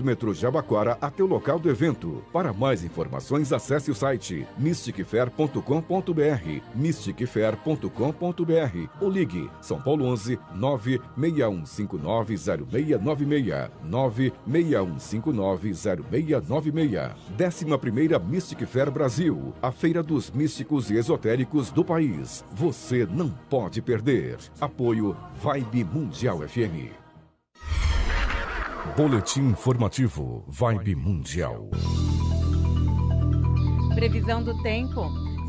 do metrô Jabaquara até o local do evento. Para mais informações, acesse o site mysticfair.com.br, mysticfair.com.br ou ligue São Paulo 11 961590696, 961590696. 11ª Mystic Fair Brasil, a feira dos místicos e esotéricos do país. Você não pode perder. Apoio Vibe Mundial FM. Boletim informativo Vibe Mundial. Previsão do tempo.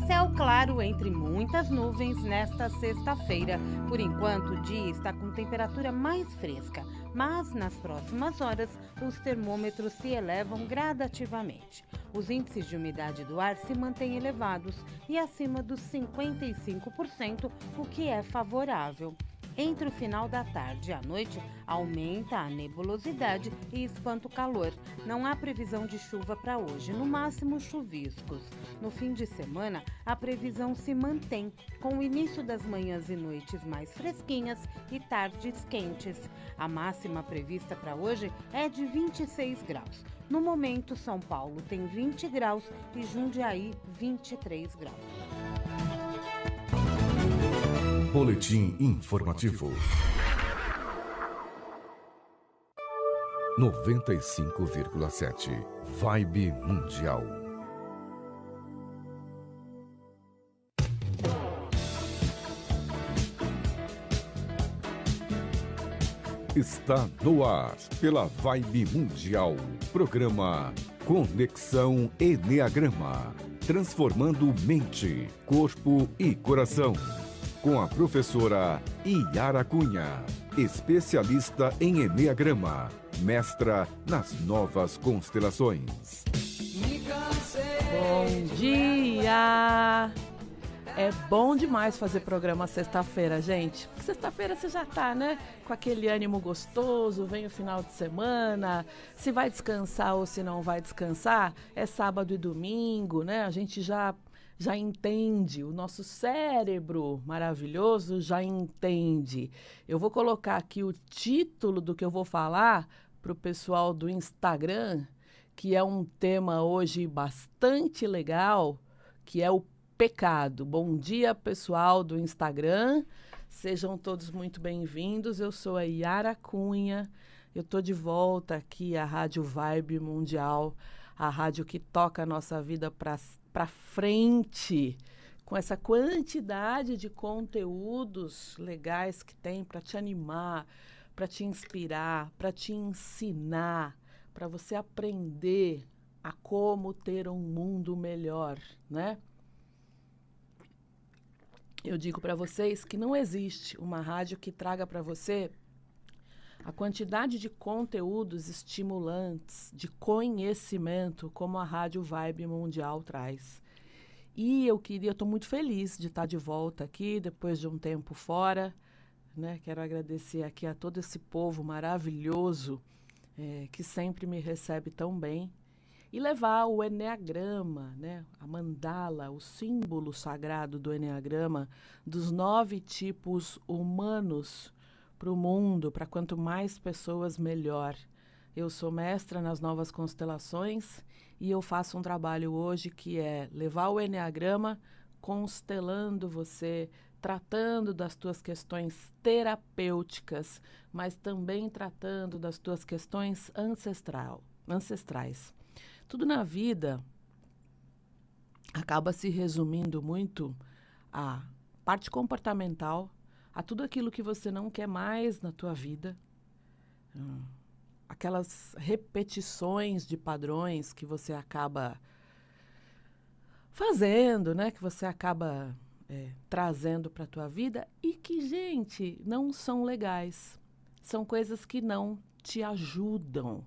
Céu claro entre muitas nuvens nesta sexta-feira. Por enquanto, o dia está com temperatura mais fresca, mas nas próximas horas os termômetros se elevam gradativamente. Os índices de umidade do ar se mantêm elevados e acima dos 55%, o que é favorável. Entre o final da tarde e a noite, aumenta a nebulosidade e espanta o calor. Não há previsão de chuva para hoje, no máximo chuviscos. No fim de semana, a previsão se mantém, com o início das manhãs e noites mais fresquinhas e tardes quentes. A máxima prevista para hoje é de 26 graus. No momento, São Paulo tem 20 graus e Jundiaí 23 graus. Boletim informativo. 95,7 Vibe Mundial. Está no ar pela Vibe Mundial. Programa Conexão Eneagrama. Transformando mente, corpo e coração. Com a professora Yara Cunha, especialista em Eneagrama, mestra nas novas constelações. Bom dia! É bom demais fazer programa sexta-feira, gente. Porque sexta-feira você já tá, né? Com aquele ânimo gostoso, vem o final de semana. Se vai descansar ou se não vai descansar, é sábado e domingo, né? A gente já entende, o nosso cérebro maravilhoso já entende. Eu vou colocar aqui o título do que eu vou falar para o pessoal do Instagram, que é um tema hoje bastante legal, que é o pecado. Bom dia, pessoal do Instagram. Sejam todos muito bem-vindos. Eu sou a Yara Cunha. Eu estou de volta aqui à Rádio Vibe Mundial, a rádio que toca a nossa vida para frente, com essa quantidade de conteúdos legais que tem para te animar, para te inspirar, para te ensinar, para você aprender a como ter um mundo melhor, né? Eu digo para vocês que não existe uma rádio que traga para você a quantidade de conteúdos estimulantes, de conhecimento, como a Rádio Vibe Mundial traz. E eu estou muito feliz de estar de volta aqui, depois de um tempo fora, né? Quero agradecer aqui a todo esse povo maravilhoso que sempre me recebe tão bem. E levar o Eneagrama, né? A mandala, o símbolo sagrado do Eneagrama, dos 9 tipos humanos, para o mundo, para quanto mais pessoas, melhor. Eu sou mestra nas novas constelações e eu faço um trabalho hoje que é levar o Eneagrama constelando você, tratando das tuas questões terapêuticas, mas também tratando das tuas questões ancestrais. Tudo na vida acaba se resumindo muito à parte comportamental, a tudo aquilo que você não quer mais na tua vida, aquelas repetições de padrões que você acaba fazendo, né? Que você acaba trazendo para a tua vida e que, gente, não são legais. São coisas que não te ajudam.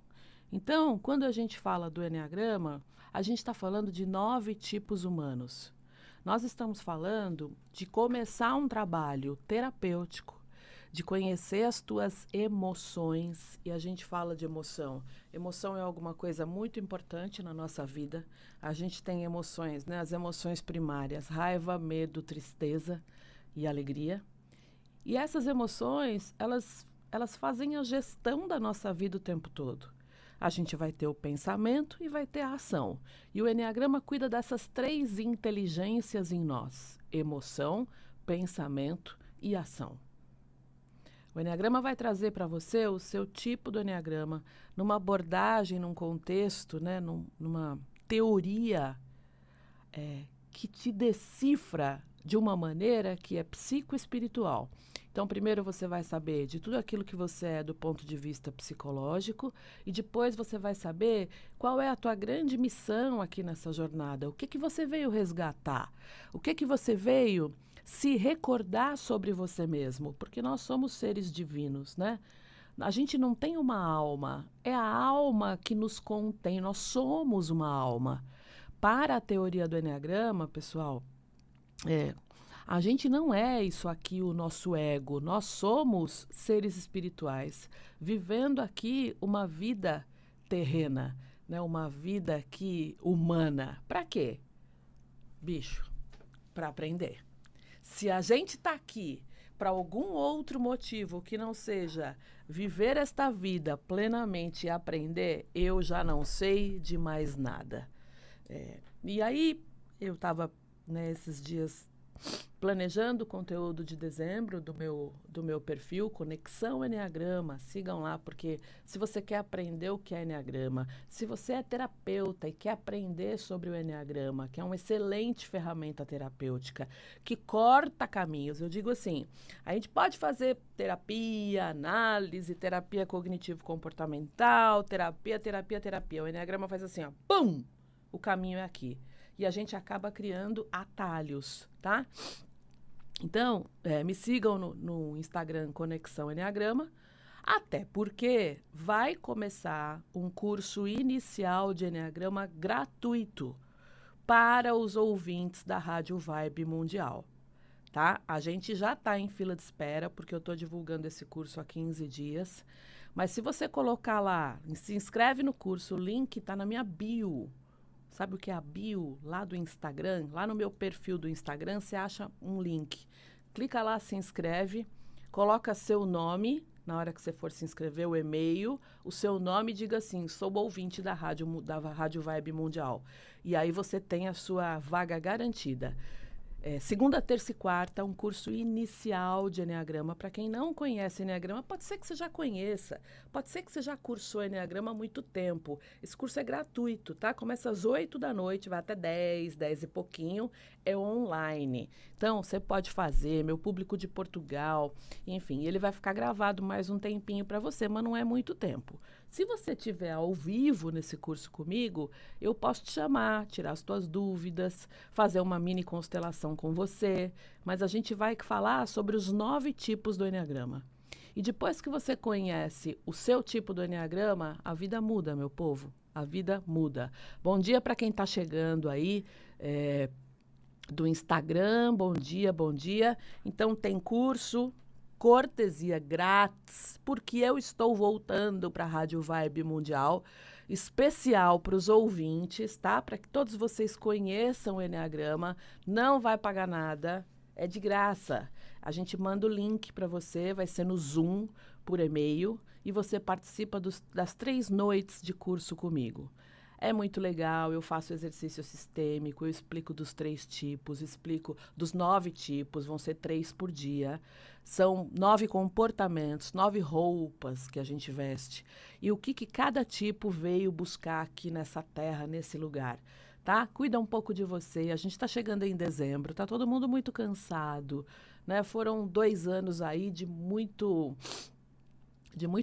Então, quando a gente fala do Eneagrama, a gente está falando de 9 tipos humanos. Nós estamos falando de começar um trabalho terapêutico, de conhecer as tuas emoções, e a gente fala de emoção. Emoção é alguma coisa muito importante na nossa vida. A gente tem emoções, né? As emoções primárias, raiva, medo, tristeza e alegria. E essas emoções, elas fazem a gestão da nossa vida o tempo todo. A gente vai ter o pensamento e vai ter a ação. E o Enneagrama cuida dessas 3 inteligências em nós: emoção, pensamento e ação. O Enneagrama vai trazer para você o seu tipo do Enneagrama numa abordagem, num contexto, né, numa teoria que te decifra de uma maneira que é psicoespiritual. Então, primeiro você vai saber de tudo aquilo que você é do ponto de vista psicológico e depois você vai saber qual é a tua grande missão aqui nessa jornada. O que você veio resgatar? O que você veio se recordar sobre você mesmo? Porque nós somos seres divinos, né? A gente não tem uma alma, é a alma que nos contém, nós somos uma alma. Para a teoria do Enneagrama, pessoal, a gente não é isso aqui, o nosso ego. Nós somos seres espirituais, vivendo aqui uma vida terrena, né? Uma vida aqui humana. Para quê? Bicho, para aprender. Se a gente está aqui para algum outro motivo que não seja viver esta vida plenamente e aprender, eu já não sei de mais nada. E aí, eu estava, né, esses dias planejando o conteúdo de dezembro do meu perfil, Conexão Enneagrama. Sigam lá, porque se você quer aprender o que é Enneagrama, se você é terapeuta e quer aprender sobre o Enneagrama, que é uma excelente ferramenta terapêutica, que corta caminhos. Eu digo assim, a gente pode fazer terapia, análise, terapia cognitivo-comportamental, terapia. O Enneagrama faz assim, ó, pum! O caminho é aqui. E a gente acaba criando atalhos, tá? Então, me sigam no Instagram Conexão Enneagrama, até porque vai começar um curso inicial de Enneagrama gratuito para os ouvintes da Rádio Vibe Mundial, tá? A gente já está em fila de espera, porque eu estou divulgando esse curso há 15 dias. Mas se você colocar lá, se inscreve no curso, o link está na minha bio. Sabe o que é a bio lá do Instagram? Lá no meu perfil do Instagram, você acha um link. Clica lá, se inscreve, coloca seu nome, na hora que você for se inscrever, o e-mail, o seu nome, diga assim, sou ouvinte da Rádio Vibe Mundial. E aí você tem a sua vaga garantida. Segunda, terça e quarta, um curso inicial de Enneagrama. Para quem não conhece Enneagrama, pode ser que você já conheça, pode ser que você já cursou Enneagrama há muito tempo. Esse curso é gratuito, tá? Começa às 8 da noite, vai até 10 e pouquinho, é online. Então, você pode fazer, meu público de Portugal, enfim, ele vai ficar gravado mais um tempinho para você, mas não é muito tempo. Se você estiver ao vivo nesse curso comigo, eu posso te chamar, tirar as tuas dúvidas, fazer uma mini constelação com você, mas a gente vai falar sobre os 9 tipos do Enneagrama. E depois que você conhece o seu tipo do Enneagrama, a vida muda, meu povo, a vida muda. Bom dia para quem está chegando aí, do Instagram, bom dia, bom dia. Então tem curso, cortesia grátis, porque eu estou voltando para a Rádio Vibe Mundial, especial para os ouvintes, tá? Para que todos vocês conheçam o Enneagrama, não vai pagar nada, é de graça. A gente manda o link para você, vai ser no Zoom, por e-mail, e você participa das 3 noites de curso comigo. É muito legal, eu faço exercício sistêmico, eu explico dos 3 tipos, explico dos 9 tipos, vão ser 3 por dia. São 9 comportamentos, 9 roupas que a gente veste. E o que cada tipo veio buscar aqui nessa terra, nesse lugar, tá? Cuida um pouco de você, a gente está chegando em dezembro, tá todo mundo muito cansado, né? Foram 2 anos aí de muito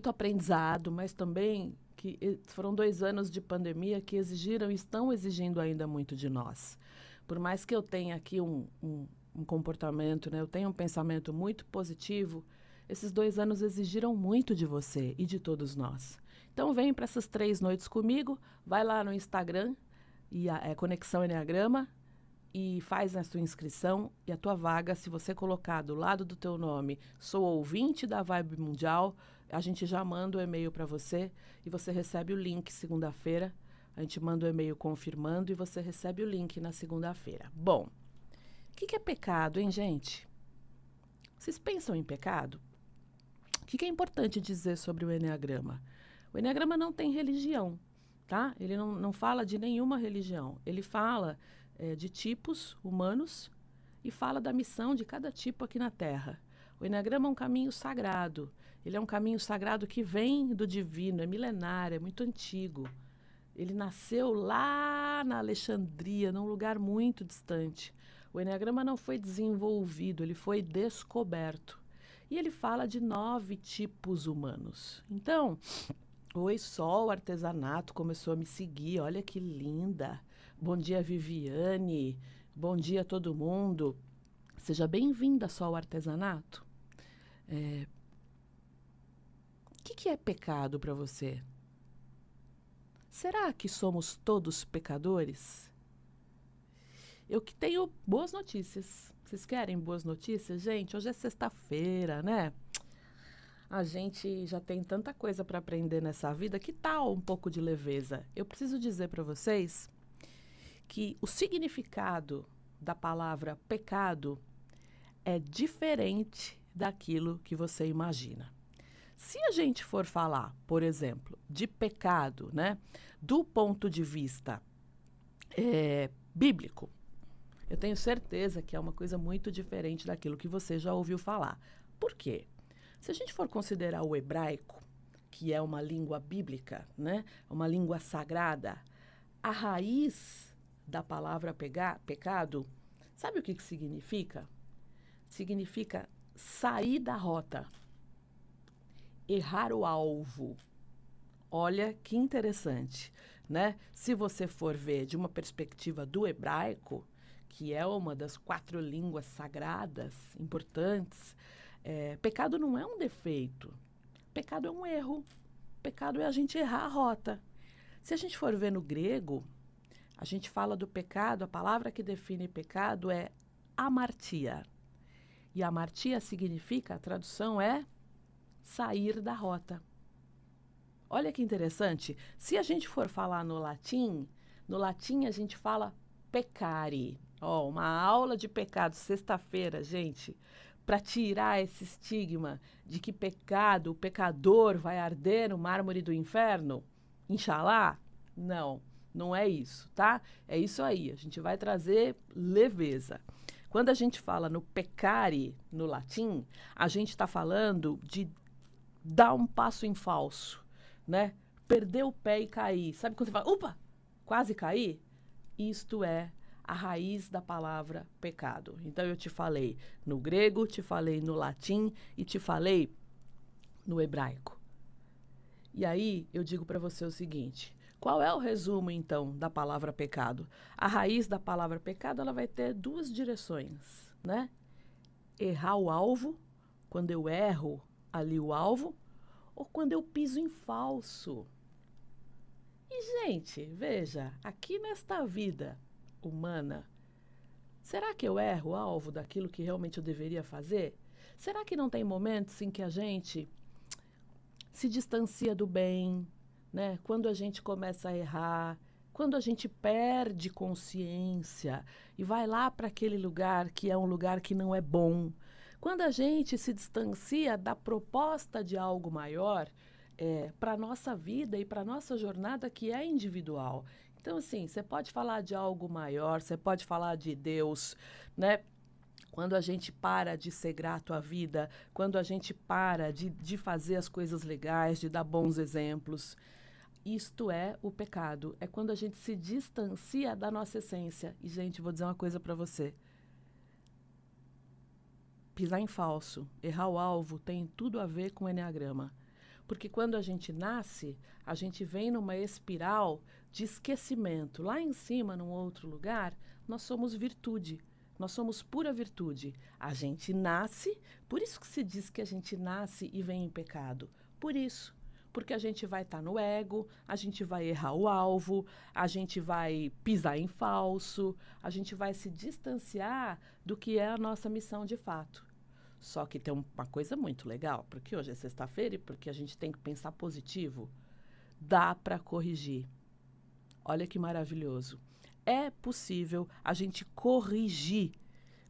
aprendizado, mas também que foram 2 anos de pandemia que exigiram e estão exigindo ainda muito de nós. Por mais que eu tenha aqui um comportamento, né, eu tenho um pensamento muito positivo, esses 2 anos exigiram muito de você e de todos nós. Então vem para essas 3 noites comigo, vai lá no Instagram, e Conexão Enneagrama, e faz a sua inscrição e a tua vaga, se você colocar do lado do teu nome, sou ouvinte da Vibe Mundial, a gente já manda o e-mail para você e você recebe o link segunda-feira. A gente manda o e-mail confirmando e você recebe o link na segunda-feira. Bom, o que é pecado, hein, gente? Vocês pensam em pecado? O que é importante dizer sobre o Enneagrama? O Enneagrama não tem religião, tá? Ele não fala de nenhuma religião. Ele fala de tipos humanos e fala da missão de cada tipo aqui na Terra. O Enneagrama é um caminho sagrado. Ele é um caminho sagrado que vem do divino, é milenário, é muito antigo. Ele nasceu lá na Alexandria, num lugar muito distante. O Enneagrama não foi desenvolvido, ele foi descoberto. E ele fala de 9 tipos humanos. Então, oi, Sol Artesanato começou a me seguir, olha que linda. Bom dia, Viviane. Bom dia a todo mundo. Seja bem-vinda, Sol Artesanato. O que é pecado para você? Será que somos todos pecadores? Eu que tenho boas notícias. Vocês querem boas notícias? Gente, hoje é sexta-feira, né? A gente já tem tanta coisa para aprender nessa vida. Que tal um pouco de leveza? Eu preciso dizer para vocês que o significado da palavra pecado é diferente daquilo que você imagina. Se a gente for falar, por exemplo, de pecado, né, do ponto de vista bíblico, eu tenho certeza que é uma coisa muito diferente daquilo que você já ouviu falar. Por quê? Se a gente for considerar o hebraico, que é uma língua bíblica, né, uma língua sagrada, a raiz da palavra pecado, sabe o que significa? Significa sair da rota. Errar o alvo. Olha que interessante, né? Se você for ver de uma perspectiva do hebraico, que é uma das 4 línguas sagradas importantes, pecado não é um defeito. Pecado é um erro. Pecado é a gente errar a rota. Se a gente for ver no grego, a gente fala do pecado, a palavra que define pecado é amartia. E amartia significa, a tradução é sair da rota. Olha que interessante. Se a gente for falar no latim a gente fala peccare. Uma aula de pecado, sexta-feira, gente, para tirar esse estigma de que pecado, o pecador vai arder no mármore do inferno. Inxalá? Não é isso, tá? É isso aí, a gente vai trazer leveza. Quando a gente fala no peccare, no latim, a gente está falando de dar um passo em falso, né? Perder o pé e cair. Sabe quando você fala, opa, quase caí? Isto é a raiz da palavra pecado. Então, eu te falei no grego, te falei no latim e te falei no hebraico. E aí, eu digo para você o seguinte, qual é o resumo, então, da palavra pecado? A raiz da palavra pecado, ela vai ter 2 direções, né? Errar o alvo, quando eu erro ali o alvo, ou quando eu piso em falso. E, gente, veja, aqui nesta vida humana, será que eu erro o alvo daquilo que realmente eu deveria fazer? Será que não tem momentos em que a gente se distancia do bem, né? Quando a gente começa a errar, quando a gente perde consciência e vai lá para aquele lugar que é um lugar que não é bom, quando a gente se distancia da proposta de algo maior para a nossa vida e para a nossa jornada que é individual. Então, assim, você pode falar de algo maior, você pode falar de Deus, né? Quando a gente para de ser grato à vida, quando a gente para de fazer as coisas legais, de dar bons exemplos, isto é o pecado. É quando a gente se distancia da nossa essência. E, gente, vou dizer uma coisa para você. Pisar em falso, errar o alvo, tem tudo a ver com o Enneagrama. Porque quando a gente nasce, a gente vem numa espiral de esquecimento. Lá em cima, num outro lugar, nós somos virtude. Nós somos pura virtude. A gente nasce, por isso que se diz que a gente nasce e vem em pecado. Por isso. Porque a gente vai estar no ego, a gente vai errar o alvo, a gente vai pisar em falso, a gente vai se distanciar do que é a nossa missão de fato. Só que tem uma coisa muito legal, porque hoje é sexta-feira e porque a gente tem que pensar positivo. Dá para corrigir. Olha que maravilhoso. É possível a gente corrigir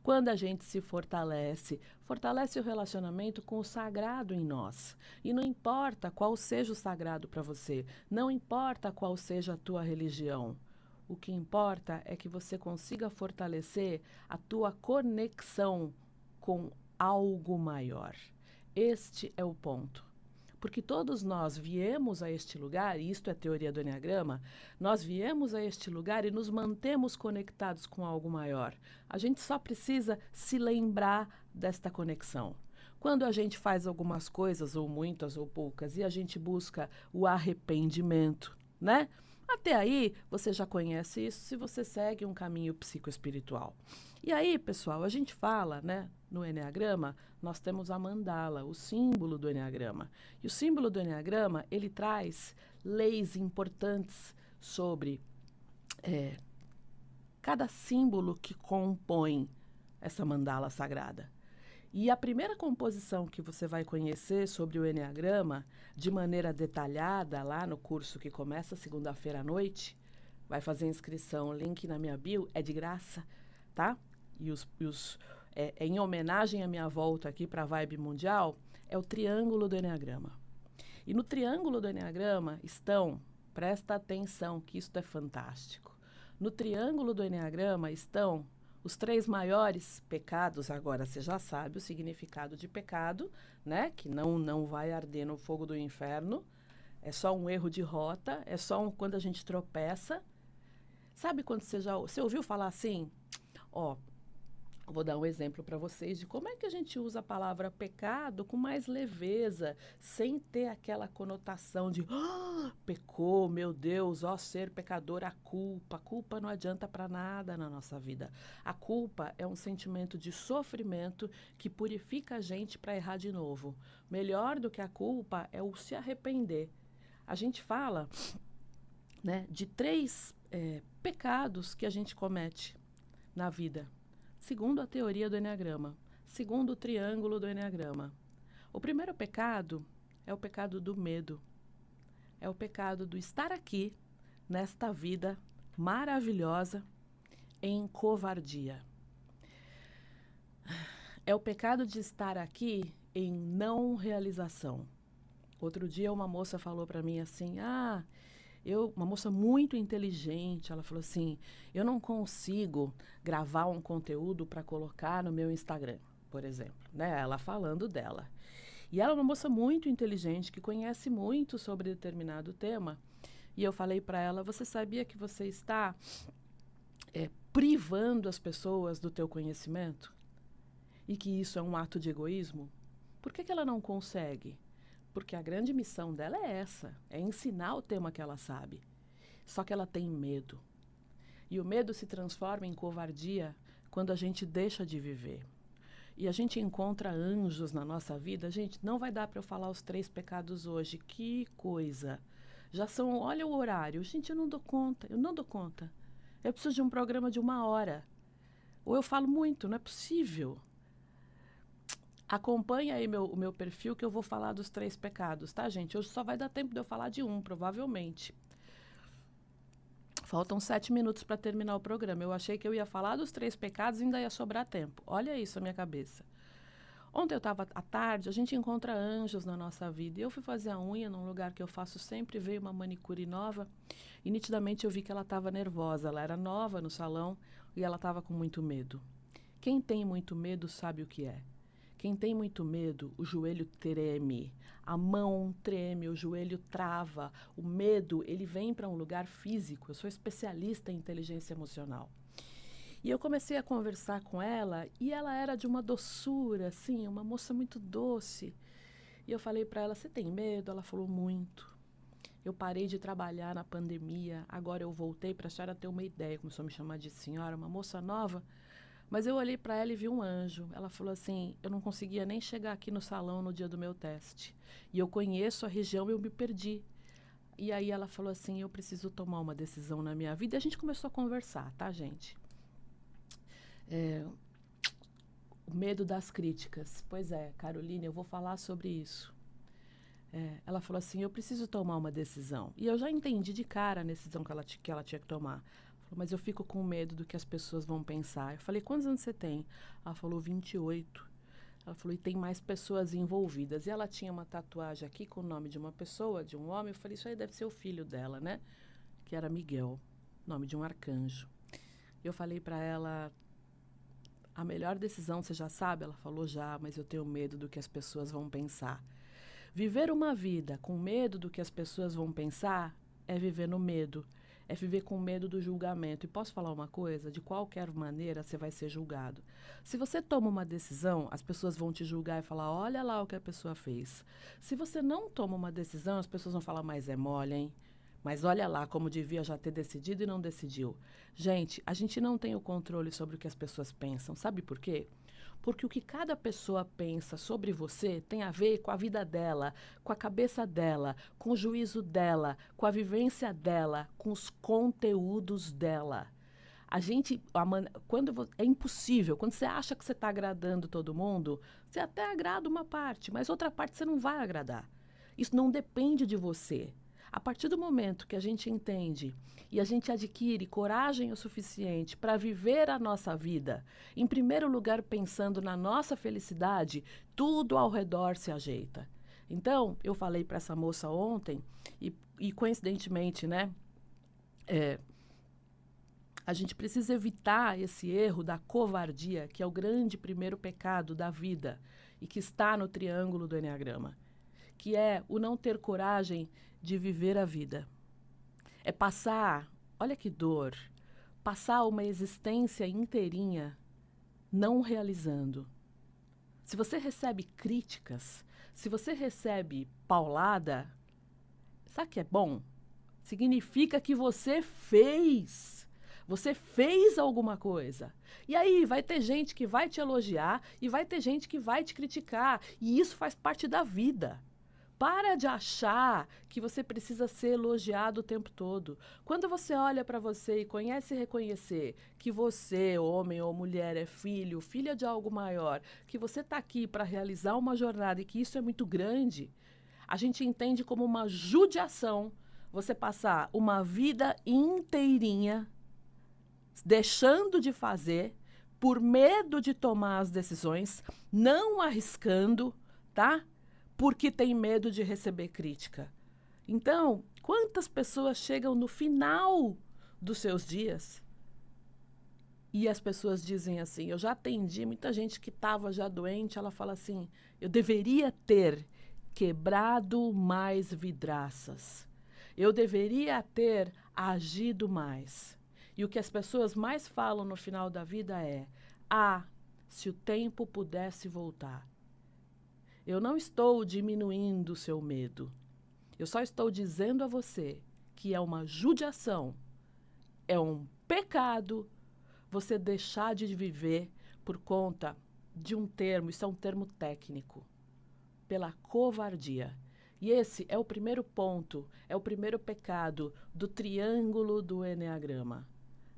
Quando a gente se fortalece, fortalece o relacionamento com o sagrado em nós. E não importa qual seja o sagrado para você, não importa qual seja a tua religião. O que importa é que você consiga fortalecer a tua conexão com algo maior. Este é o ponto. Porque todos nós viemos a este lugar, e isto é teoria do Eneagrama, nós viemos a este lugar e nos mantemos conectados com algo maior. A gente só precisa se lembrar desta conexão. Quando a gente faz algumas coisas, ou muitas ou poucas, e a gente busca o arrependimento, né? Até aí, você já conhece isso se você segue um caminho psicoespiritual. E aí, pessoal, a gente fala, né? No Eneagrama, nós temos a mandala, o símbolo do Eneagrama. E o símbolo do Eneagrama, ele traz leis importantes sobre cada símbolo que compõe essa mandala sagrada. E a primeira composição que você vai conhecer sobre o Eneagrama, de maneira detalhada, lá no curso que começa segunda-feira à noite, vai fazer inscrição, link na minha bio, é de graça, tá? É em homenagem à minha volta aqui para a Vibe Mundial, é o triângulo do Eneagrama. E no triângulo do Eneagrama estão, presta atenção que isso é fantástico, no triângulo do Eneagrama estão os 3 maiores pecados. Agora você já sabe o significado de pecado, né? Que não vai arder no fogo do inferno, é só um erro de rota, é só quando a gente tropeça. Sabe quando você ouviu falar assim? Ó, vou dar um exemplo para vocês de como é que a gente usa a palavra pecado com mais leveza, sem ter aquela conotação de pecou, meu Deus, ó ser pecador, a culpa. A culpa não adianta para nada na nossa vida. A culpa é um sentimento de sofrimento que purifica a gente para errar de novo. Melhor do que a culpa é o se arrepender. A gente fala, né, de 3 pecados que a gente comete na vida, segundo a teoria do Eneagrama, segundo o triângulo do Eneagrama. O primeiro pecado é o pecado do medo. É o pecado do estar aqui, nesta vida maravilhosa, em covardia. É o pecado de estar aqui em não realização. Outro dia uma moça falou para mim assim, uma moça muito inteligente, ela falou assim, eu não consigo gravar um conteúdo para colocar no meu Instagram, por exemplo, né? Ela falando dela. E ela é uma moça muito inteligente, que conhece muito sobre determinado tema. E eu falei para ela, você sabia que você está privando as pessoas do teu conhecimento? E que isso é um ato de egoísmo? Por que ela não consegue? Porque a grande missão dela é essa, é ensinar o tema que ela sabe. Só que ela tem medo. E o medo se transforma em covardia quando a gente deixa de viver. E a gente encontra anjos na nossa vida. Gente, não vai dar para eu falar os 3 pecados hoje. Que coisa! Já são, olha o horário. Gente, eu não dou conta. Eu preciso de um programa de 1 hora. Ou eu falo muito, não é possível. Acompanha aí o meu perfil que eu vou falar dos 3 pecados, tá, gente? Hoje só vai dar tempo de eu falar de 1, provavelmente. Faltam 7 minutos para terminar o programa. Eu achei que eu ia falar dos 3 pecados e ainda ia sobrar tempo. Olha isso, a minha cabeça. Ontem eu estava à tarde, a gente encontra anjos na nossa vida. E eu fui fazer a unha num lugar que eu faço sempre, veio uma manicure nova. E nitidamente eu vi que ela estava nervosa. Ela era nova no salão e ela estava com muito medo. Quem tem muito medo sabe o que é. Quem tem muito medo, o joelho treme, a mão treme, o joelho trava. O medo, ele vem para um lugar físico. Eu sou especialista em inteligência emocional. E eu comecei a conversar com ela e ela era de uma doçura, assim, uma moça muito doce. E eu falei para ela, você tem medo? Ela falou, muito. Eu parei de trabalhar na pandemia, agora eu voltei para a senhora ter uma ideia. Começou a me chamar de senhora, uma moça nova. Mas eu olhei para ela e vi um anjo. Ela falou assim, eu não conseguia nem chegar aqui no salão no dia do meu teste. E eu conheço a região e eu me perdi. E aí ela falou assim, eu preciso tomar uma decisão na minha vida. E a gente começou a conversar, tá, gente? O medo das críticas. Pois é, Caroline, eu vou falar sobre isso. Ela falou assim, eu preciso tomar uma decisão. E eu já entendi de cara a decisão que ela tinha que tomar. Mas eu fico com medo do que as pessoas vão pensar. Eu falei, quantos anos você tem? Ela falou, 28. Ela falou, e tem mais pessoas envolvidas. E ela tinha uma tatuagem aqui com o nome de uma pessoa, de um homem. Eu falei, isso aí deve ser o filho dela, né? Que era Miguel, nome de um arcanjo. Eu falei para ela, a melhor decisão, você já sabe? Ela falou, já, mas eu tenho medo do que as pessoas vão pensar. Viver uma vida com medo do que as pessoas vão pensar é viver no medo. É viver com medo do julgamento. E posso falar uma coisa? De qualquer maneira, você vai ser julgado. Se você toma uma decisão, as pessoas vão te julgar e falar, olha lá o que a pessoa fez. Se você não toma uma decisão, as pessoas vão falar, mas é mole, hein? Mas olha lá como devia já ter decidido e não decidiu. Gente, a gente não tem o controle sobre o que as pessoas pensam. Sabe por quê? Porque o que cada pessoa pensa sobre você tem a ver com a vida dela, com a cabeça dela, com o juízo dela, com a vivência dela, com os conteúdos dela. A gente, é impossível, quando você acha que você está agradando todo mundo, você até agrada uma parte, mas outra parte você não vai agradar. Isso não depende de você. A partir do momento que a gente entende e a gente adquire coragem o suficiente para viver a nossa vida, em primeiro lugar pensando na nossa felicidade, tudo ao redor se ajeita. Então, eu falei para essa moça ontem e coincidentemente, né, a gente precisa evitar esse erro da covardia, que é o grande primeiro pecado da vida e que está no triângulo do Eneagrama, que é o não ter coragem de viver a vida. É passar, olha que dor, passar uma existência inteirinha não realizando. Se você recebe críticas, se você recebe paulada, sabe o que é bom? Significa que você fez alguma coisa. E aí vai ter gente que vai te elogiar e vai ter gente que vai te criticar. E isso faz parte da vida. Para de achar que você precisa ser elogiado o tempo todo. Quando você olha para você e conhece e reconhecer que você, homem ou mulher, é filho, filha de algo maior, que você está aqui para realizar uma jornada e que isso é muito grande, a gente entende como uma judiação você passar uma vida inteirinha deixando de fazer por medo de tomar as decisões, não arriscando, tá? Porque tem medo de receber crítica. Então, quantas pessoas chegam no final dos seus dias e as pessoas dizem assim, eu já atendi muita gente que estava já doente, ela fala assim, eu deveria ter quebrado mais vidraças. Eu deveria ter agido mais. E o que as pessoas mais falam no final da vida é, se o tempo pudesse voltar. Eu não estou diminuindo o seu medo. Eu só estou dizendo a você que é uma judiação, é um pecado você deixar de viver por conta de um termo, isso é um termo técnico, pela covardia. E esse é o primeiro ponto, é o primeiro pecado do triângulo do Eneagrama.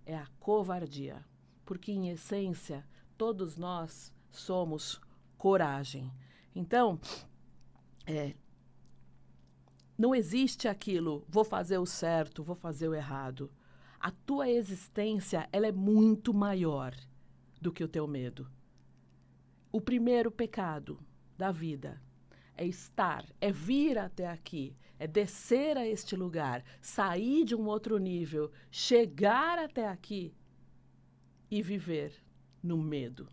É a covardia. Porque, em essência, todos nós somos coragem. Então, não existe aquilo, vou fazer o certo, vou fazer o errado. A tua existência, ela é muito maior do que o teu medo. O primeiro pecado da vida é estar, é vir até aqui, é descer a este lugar, sair de um outro nível, chegar até aqui e viver no medo.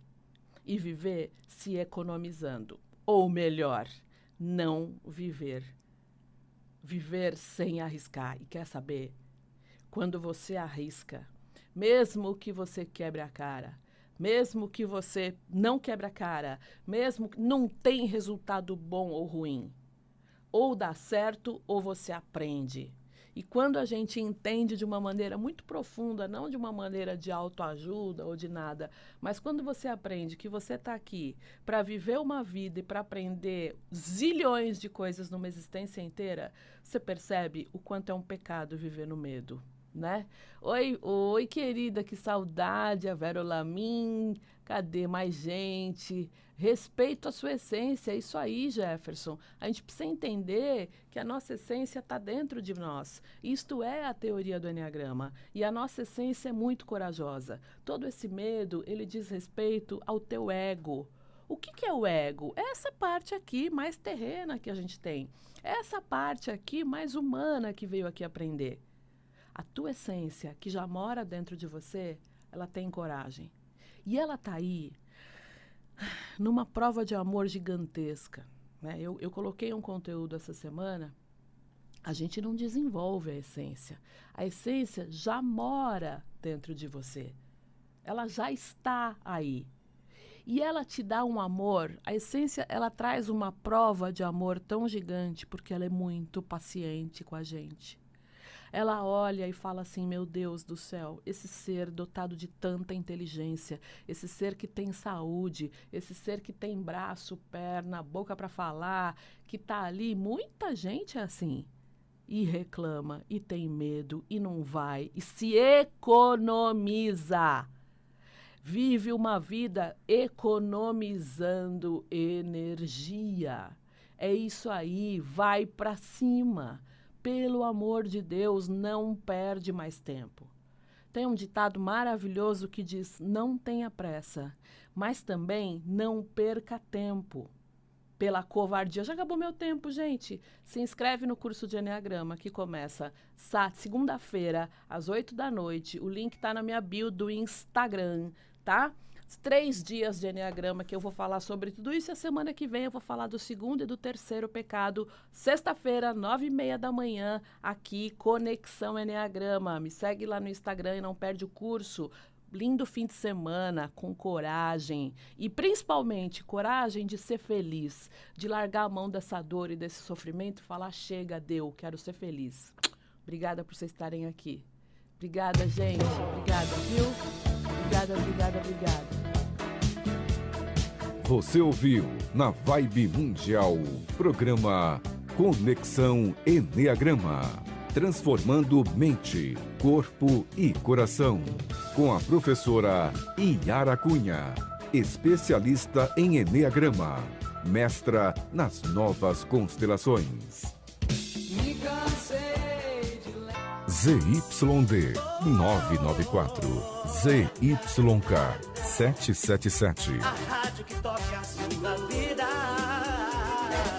E viver se economizando. Ou melhor, não viver. Viver sem arriscar. E quer saber? Quando você arrisca, mesmo que você quebre a cara, mesmo que você não quebre a cara, mesmo que não tem resultado bom ou ruim, ou dá certo ou você aprende. E quando a gente entende de uma maneira muito profunda, não de uma maneira de autoajuda ou de nada, mas quando você aprende que você está aqui para viver uma vida e para aprender zilhões de coisas numa existência inteira, você percebe o quanto é um pecado viver no medo, né? Oi, querida, que saudade, a Vera Lamin, cadê mais gente? Respeito à sua essência, é isso aí, Jefferson. A gente precisa entender que a nossa essência está dentro de nós. Isto é a teoria do Eneagrama. E a nossa essência é muito corajosa. Todo esse medo, ele diz respeito ao teu ego. O que é o ego? É essa parte aqui mais terrena que a gente tem. É essa parte aqui mais humana que veio aqui aprender. A tua essência, que já mora dentro de você, ela tem coragem. E ela está aí numa prova de amor gigantesca, né? Eu coloquei um conteúdo essa semana. A gente não desenvolve a essência. A essência já mora dentro de você. Ela já está aí. E ela te dá um amor. A essência, ela traz uma prova de amor tão gigante porque ela é muito paciente com a gente. Ela olha e fala assim, meu Deus do céu, esse ser dotado de tanta inteligência, esse ser que tem saúde, esse ser que tem braço, perna, boca para falar, que está ali, muita gente é assim. E reclama, e tem medo, e não vai, e se economiza. Vive uma vida economizando energia. É isso aí, vai para cima. Pelo amor de Deus, não perde mais tempo. Tem um ditado maravilhoso que diz, não tenha pressa, mas também não perca tempo. Pela covardia. Já acabou meu tempo, gente. Se inscreve no curso de Eneagrama, que começa segunda-feira, às 8 da noite. O link está na minha bio do Instagram, tá? 3 dias de Eneagrama que eu vou falar sobre tudo isso. E a semana que vem eu vou falar do segundo e do terceiro pecado. Sexta-feira, 9h30 da manhã, aqui, Conexão Eneagrama. Me segue lá no Instagram e não perde o curso. Lindo fim de semana, com coragem. E principalmente, coragem de ser feliz. De largar a mão dessa dor e desse sofrimento e falar, chega, deu, quero ser feliz. Obrigada por vocês estarem aqui. Obrigada, gente. Obrigada, viu? Obrigada. Você ouviu na Vibe Mundial, programa Conexão Eneagrama, transformando mente, corpo e coração, com a professora Yara Cunha, especialista em Eneagrama, mestra nas novas constelações. ZYD 994, ZYK 777. A rádio que toca a sua vida.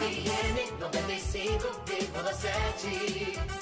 FM 95,7.